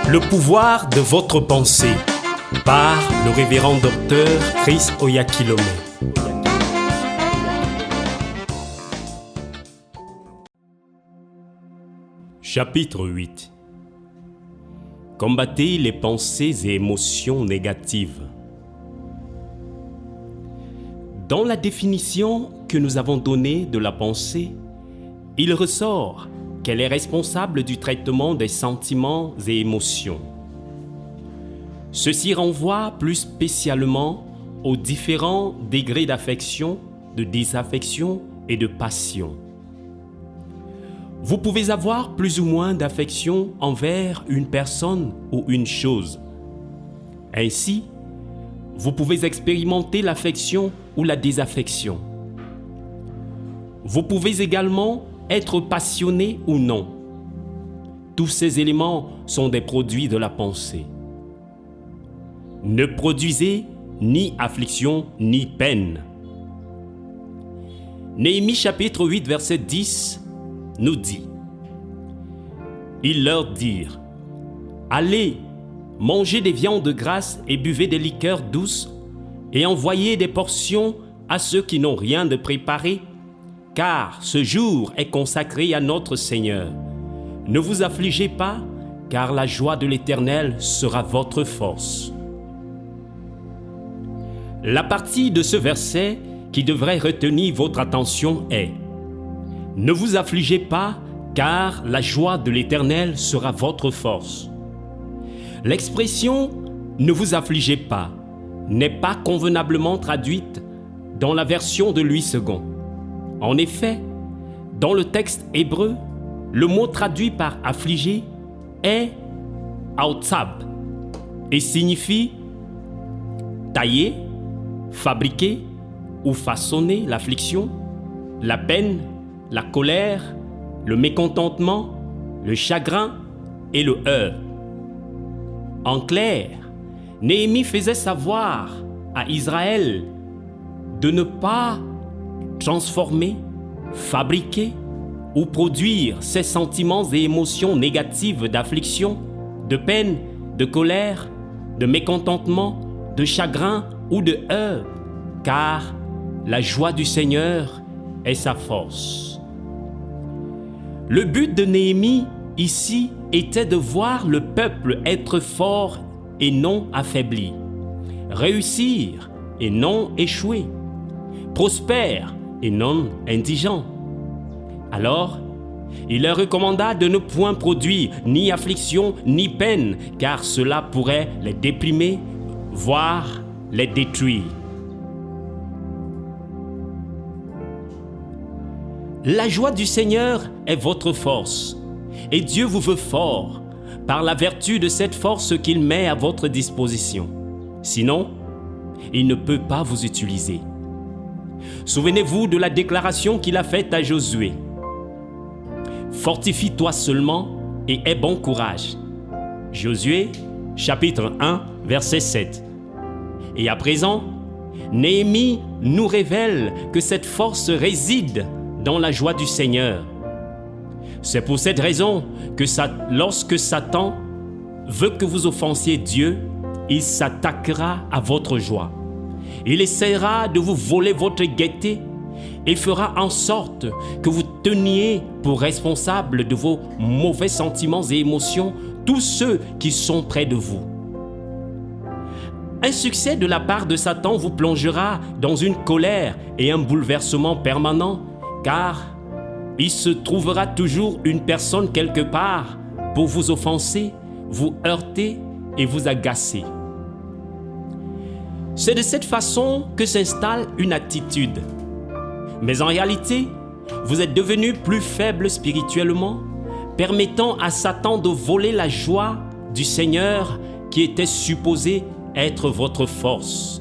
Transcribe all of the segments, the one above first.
Le pouvoir de votre pensée par le révérend docteur Chris Oyakhilome. Chapitre 8. Combattez les pensées et émotions négatives. Dans la définition que nous avons donnée de la pensée, il ressort qu'elle est responsable du traitement des sentiments et émotions. Ceci renvoie plus spécialement aux différents degrés d'affection, de désaffection et de passion. Vous pouvez avoir plus ou moins d'affection envers une personne ou une chose. Ainsi, vous pouvez expérimenter l'affection ou la désaffection. Vous pouvez également être passionné ou non. Tous ces éléments sont des produits de la pensée. Ne produisez ni affliction ni peine. Néhémie chapitre 8 verset 10 nous dit: Ils leur dirent: Allez, mangez des viandes grasses et buvez des liqueurs douces et envoyez des portions à ceux qui n'ont rien de préparé, car ce jour est consacré à notre Seigneur. Ne vous affligez pas, car la joie de l'Éternel sera votre force. La partie de ce verset qui devrait retenir votre attention est: Ne vous affligez pas, car la joie de l'Éternel sera votre force. L'expression « ne vous affligez pas » n'est pas convenablement traduite dans la version de Louis II. En effet, dans le texte hébreu, le mot traduit par « affligé » est « autzab » et signifie tailler, fabriquer ou façonner l'affliction, la peine, la colère, le mécontentement, le chagrin et le heurt. En clair, Néhémie faisait savoir à Israël de ne pas transformer, fabriquer ou produire ces sentiments et émotions négatives d'affliction, de peine, de colère, de mécontentement, de chagrin ou de heurt, car la joie du Seigneur est sa force. Le but de Néhémie ici était de voir le peuple être fort et non affaibli, réussir et non échouer, prospère et non indigent. Alors, il leur recommanda de ne point produire ni affliction ni peine, car cela pourrait les déprimer, voire les détruire. La joie du Seigneur est votre force, et Dieu vous veut fort par la vertu de cette force qu'il met à votre disposition. Sinon, il ne peut pas vous utiliser. Souvenez-vous de la déclaration qu'il a faite à Josué. « Fortifie-toi seulement et aie bon courage. » Josué, chapitre 1, verset 7. Et à présent, Néhémie nous révèle que cette force réside dans la joie du Seigneur. C'est pour cette raison que lorsque Satan veut que vous offensiez Dieu, il s'attaquera à votre joie. Il essaiera de vous voler votre gaieté et fera en sorte que vous teniez pour responsable de vos mauvais sentiments et émotions tous ceux qui sont près de vous. Un succès de la part de Satan vous plongera dans une colère et un bouleversement permanent, car il se trouvera toujours une personne quelque part pour vous offenser, vous heurter et vous agacer. C'est de cette façon que s'installe une attitude. Mais en réalité, vous êtes devenu plus faible spirituellement, permettant à Satan de voler la joie du Seigneur qui était supposée être votre force.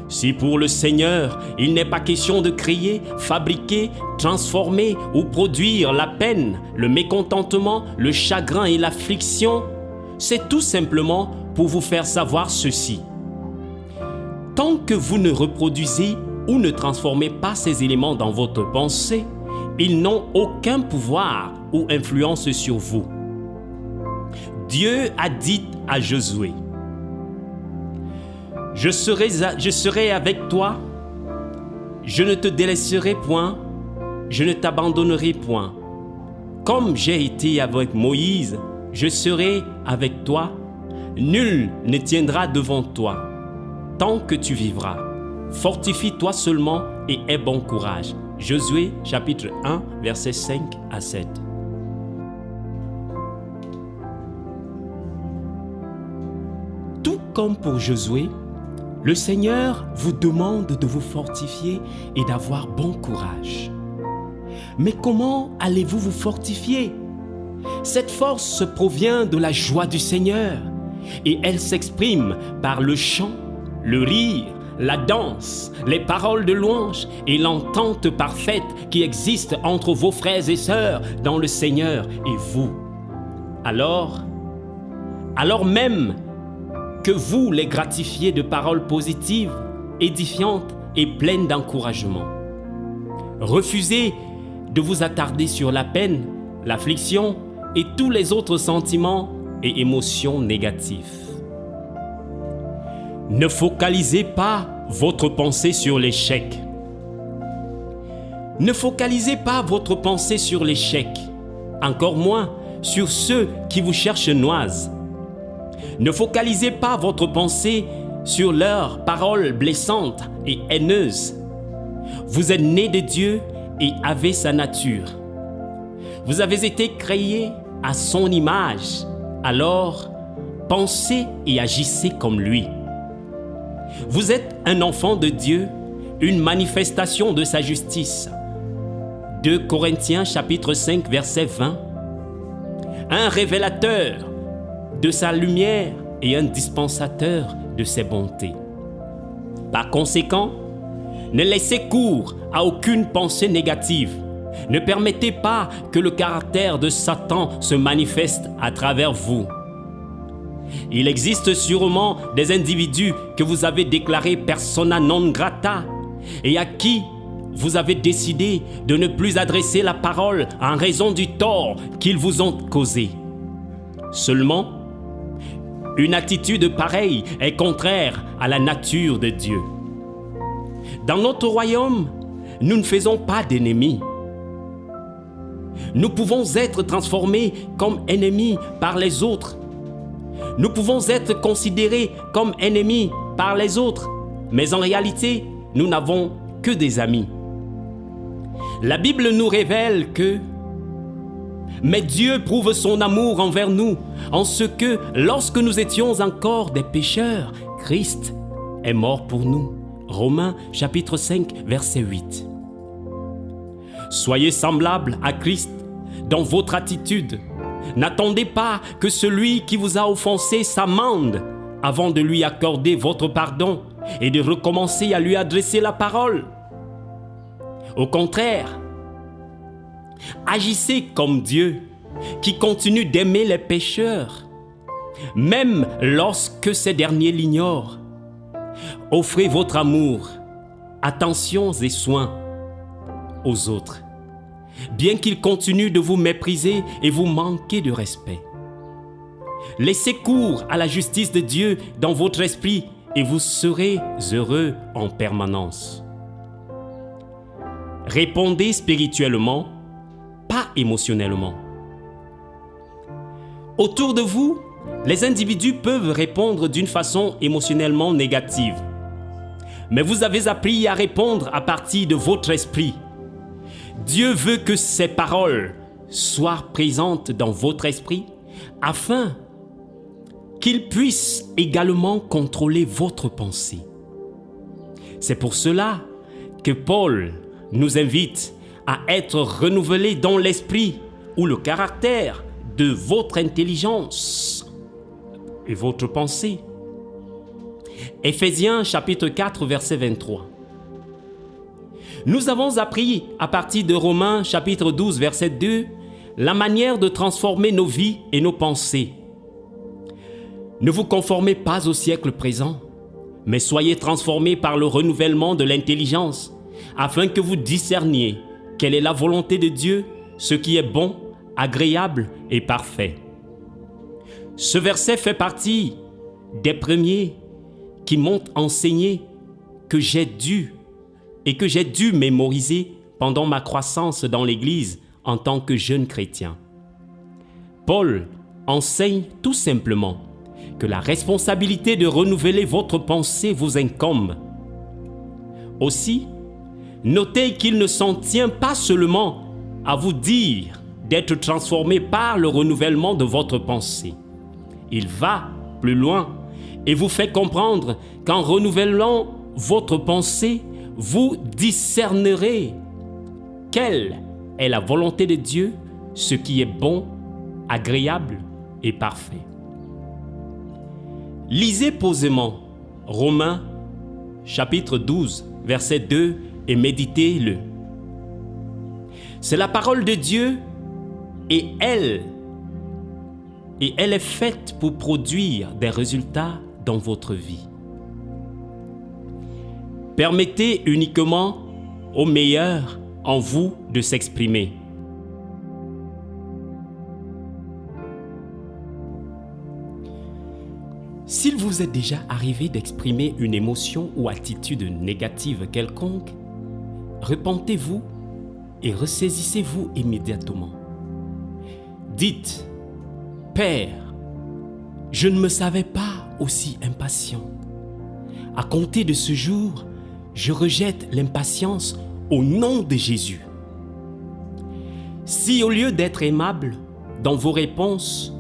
Si pour le Seigneur, il n'est pas question de créer, fabriquer, transformer ou produire la peine, le mécontentement, le chagrin et l'affliction, c'est tout simplement pour vous faire savoir ceci. Tant que vous ne reproduisez ou ne transformez pas ces éléments dans votre pensée, ils n'ont aucun pouvoir ou influence sur vous. Dieu a dit à Josué, je serai avec toi, je ne te délaisserai point, je ne t'abandonnerai point. Comme j'ai été avec Moïse, je serai avec toi, nul ne tiendra devant toi, tant que tu vivras. Fortifie-toi seulement et aie bon courage. Josué chapitre 1, versets 5 à 7. Tout comme pour Josué, le Seigneur vous demande de vous fortifier et d'avoir bon courage. Mais comment allez-vous vous fortifier? Cette force provient de la joie du Seigneur et elle s'exprime par le chant, le rire, la danse, les paroles de louange et l'entente parfaite qui existe entre vos frères et sœurs dans le Seigneur et vous. Alors même que vous les gratifiez de paroles positives, édifiantes et pleines d'encouragement. Refusez de vous attarder sur la peine, l'affliction et tous les autres sentiments et émotions négatifs. Ne focalisez pas votre pensée sur l'échec. Ne focalisez pas votre pensée sur l'échec, encore moins sur ceux qui vous cherchent noise. Ne focalisez pas votre pensée sur leurs paroles blessantes et haineuses. Vous êtes né de Dieu et avez sa nature. Vous avez été créé à son image, alors pensez et agissez comme lui. Vous êtes un enfant de Dieu, une manifestation de sa justice. 2 Corinthiens chapitre 5 verset 20. Un révélateur de sa lumière et un dispensateur de ses bontés. Par conséquent, ne laissez cours à aucune pensée négative. Ne permettez pas que le caractère de Satan se manifeste à travers vous. Il existe sûrement des individus que vous avez déclarés persona non grata et à qui vous avez décidé de ne plus adresser la parole en raison du tort qu'ils vous ont causé. Seulement, une attitude pareille est contraire à la nature de Dieu. Dans notre royaume, nous ne faisons pas d'ennemis. Nous pouvons être transformés comme ennemis par les autres. Nous pouvons être considérés comme ennemis par les autres, mais en réalité, nous n'avons que des amis. La Bible nous révèle que mais Dieu prouve son amour envers nous en ce que, lorsque nous étions encore des pécheurs, Christ est mort pour nous. Romains chapitre 5, verset 8. Soyez semblables à Christ dans votre attitude. N'attendez pas que celui qui vous a offensé s'amende avant de lui accorder votre pardon et de recommencer à lui adresser la parole. Au contraire, agissez comme Dieu, qui continue d'aimer les pécheurs, même lorsque ces derniers l'ignorent. Offrez votre amour, attentions et soins aux autres, bien qu'ils continuent de vous mépriser et vous manquer de respect. Laissez cours à la justice de Dieu dans votre esprit et vous serez heureux en permanence. Répondez spirituellement, pas émotionnellement. Autour de vous, les individus peuvent répondre d'une façon émotionnellement négative. Mais vous avez appris à répondre à partir de votre esprit. Dieu veut que ces paroles soient présentes dans votre esprit afin qu'il puisse également contrôler votre pensée. C'est pour cela que Paul nous invite à être renouvelés dans l'esprit ou le caractère de votre intelligence et votre pensée. Éphésiens chapitre 4 verset 23. Nous avons appris à partir de Romains chapitre 12 verset 2 la manière de transformer nos vies et nos pensées. Ne vous conformez pas au siècle présent, mais soyez transformés par le renouvellement de l'intelligence, afin que vous discerniez quelle est la volonté de Dieu, ce qui est bon, agréable et parfait. Ce verset fait partie des premiers qui m'ont enseigné que j'ai dû mémoriser pendant ma croissance dans l'Église en tant que jeune chrétien. Paul enseigne tout simplement que la responsabilité de renouveler votre pensée vous incombe. Aussi, notez qu'il ne s'en tient pas seulement à vous dire d'être transformé par le renouvellement de votre pensée. Il va plus loin et vous fait comprendre qu'en renouvelant votre pensée, vous discernerez quelle est la volonté de Dieu, ce qui est bon, agréable et parfait. Lisez posément Romains chapitre 12, verset 2 et méditez-le. C'est la parole de Dieu et elle est faite pour produire des résultats dans votre vie. Permettez uniquement au meilleur en vous de s'exprimer. S'il vous est déjà arrivé d'exprimer une émotion ou attitude négative quelconque, repentez-vous et ressaisissez-vous immédiatement. Dites, « Père, je ne me savais pas aussi impatient. À compter de ce jour, je rejette l'impatience au nom de Jésus. » Si au lieu d'être aimable dans vos réponses,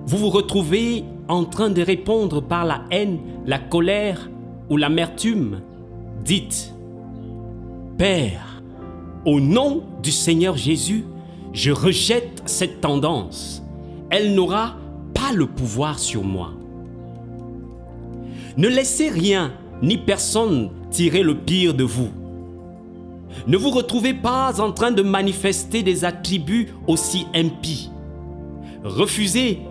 vous vous retrouvez en train de répondre par la haine, la colère ou l'amertume, dites, « Père, au nom du Seigneur Jésus, je rejette cette tendance. Elle n'aura pas le pouvoir sur moi. » Ne laissez rien ni personne tirer le pire de vous. Ne vous retrouvez pas en train de manifester des attributs aussi impies. Refusez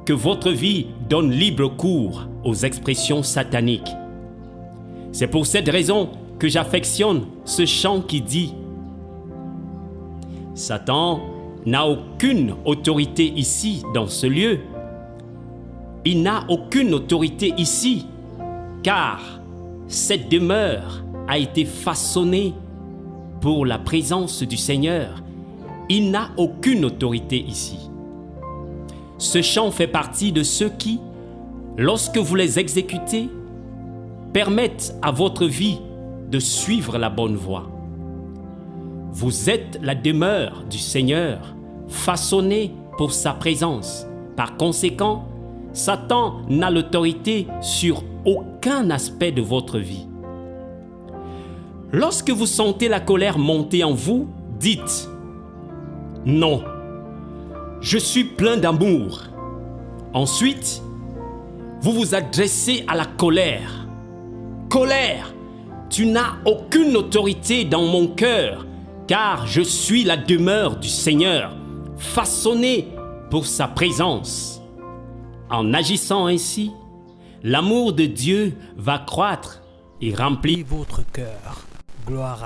que votre vie donne libre cours aux expressions sataniques. C'est pour cette raison que j'affectionne ce chant qui dit « Satan n'a aucune autorité ici, dans ce lieu. Il n'a aucune autorité ici, car cette demeure a été façonnée pour la présence du Seigneur. Il n'a aucune autorité ici. » Ce chant fait partie de ceux qui, lorsque vous les exécutez, permettent à votre vie de suivre la bonne voie. Vous êtes la demeure du Seigneur, façonnée pour sa présence. Par conséquent, Satan n'a l'autorité sur aucun aspect de votre vie. Lorsque vous sentez la colère monter en vous, dites « Non, je suis plein d'amour. » Ensuite, vous vous adressez à la colère. « Colère, tu n'as aucune autorité dans mon cœur, car je suis la demeure du Seigneur, façonnée pour sa présence. » En agissant ainsi, l'amour de Dieu va croître et remplir votre cœur. Gloire à